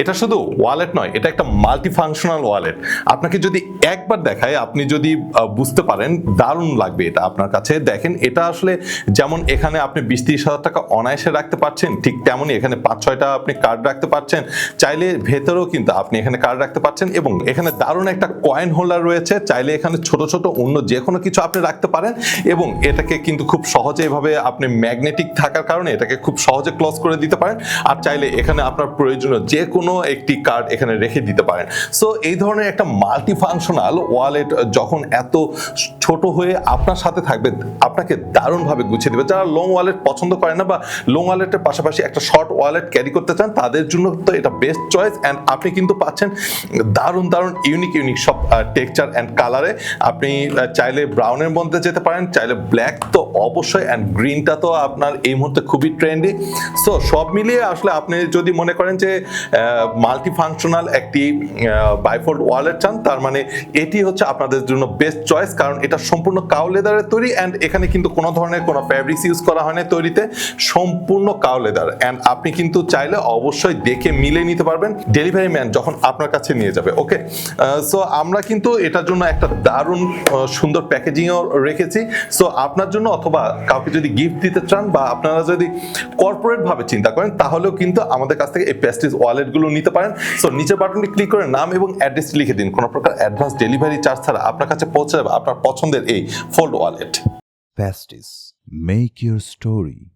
এটা শুধু ওয়ালেট নয়, এটা একটা মাল্টি ফাংশনাল ওয়ালেট। আপনাকে যদি একবার দেখায়, আপনি যদি বুঝতে পারেন, দারুণ লাগবে এটা আপনার কাছে। দেখেন, এটা আসলে যেমন এখানে আপনি 20-30 হাজার টাকা অনায়াসে রাখতে পারছেন, ঠিক তেমনই এখানে 5-6টা আপনি কার্ড রাখতে পারছেন। চাইলে ভেতরেও কিন্তু আপনি এখানে কার্ড রাখতে পারছেন, এবং এখানে দারুণ একটা কয়েন হোল্ডার রয়েছে। চাইলে এখানে ছোট ছোট অন্য যে কোনো কিছু আপনি রাখতে পারেন, এবং এটাকে কিন্তু খুব সহজে এভাবে আপনি ম্যাগনেটিক থাকার কারণে এটাকে খুব সহজে ক্লোজ করে দিতে পারেন। আর চাইলে এখানে আপনার প্রয়োজনীয় যে কোনো একটি কার্ড এখানে রেখে দিতে পারেন। সো এই ধরনের একটা মাল্টি ফাংশনাল ওয়ালেট যখন এত ছোট হয়ে আপনার সাথে থাকবে, আপনাকে দারুণভাবে গুছিয়ে দেবে। যারা লং ওয়ালেট পছন্দ করে না বা লং ওয়ালেটের পাশাপাশি একটা শর্ট ওয়ালেট ক্যারি করতে চান, তাদের জন্য তো এটা বেস্ট চয়েস। অ্যান্ড আপনি কিন্তু পাচ্ছেন দারুণ দারুণ ইউনিক সব টেক্সচার অ্যান্ড কালারে। আপনি চাইলে ব্রাউনের মধ্যে যেতে পারেন, চাইলে ব্ল্যাক তো অবশ্যই, অ্যান্ড গ্রিনটা তো আপনার এই মুহূর্তে খুবই ট্রেন্ডি। সো সব মিলিয়ে আসলে আপনি যদি মনে করেন যে মাল্টি ফাংশনাল একটি বাইফোল্ড ওয়ালেট চান, তার মানে এটি হচ্ছে আপনাদের জন্য বেস্ট চয়েস। কারণ এটা সম্পূর্ণ কাউ লেদারের তৈরি, অ্যান্ড এখানে কিন্তু কোনো ধরনের কোনো ফ্যাব্রিক্স ইউজ করা হয় না তৈরিতে, সম্পূর্ণ কাউ লেদার। অ্যান্ড আপনি কিন্তু চাইলে অবশ্যই দেখে মিলে নিতে পারবেন ডেলিভারি ম্যান যখন আপনার কাছে নিয়ে যাবে। ওকে, সো আমরা কিন্তু এটার জন্য একটা দারুণ সুন্দর প্যাকেজিংও রেখেছি। সো আপনার জন্য, অথবা কাউকে যদি গিফট দিতে চান, বা আপনারা যদি কর্পোরেট ভাবে চিন্তা করেন, তাহলেও কিন্তু আমাদের কাছ থেকে এই প্রেস্টিজ ওয়ালেটগুলো নিতে পারেন। সো নিচের বাটনটি ক্লিক করে নাম এবং অ্যাড্রেস লিখে দিন। কোনো প্রকার অ্যাডভান্স ডেলিভারি চার্জ ছাড়া আপনার কাছে পৌঁছে যাবে আপনার পছন্দের এই fold wallet. Festis. Make your story.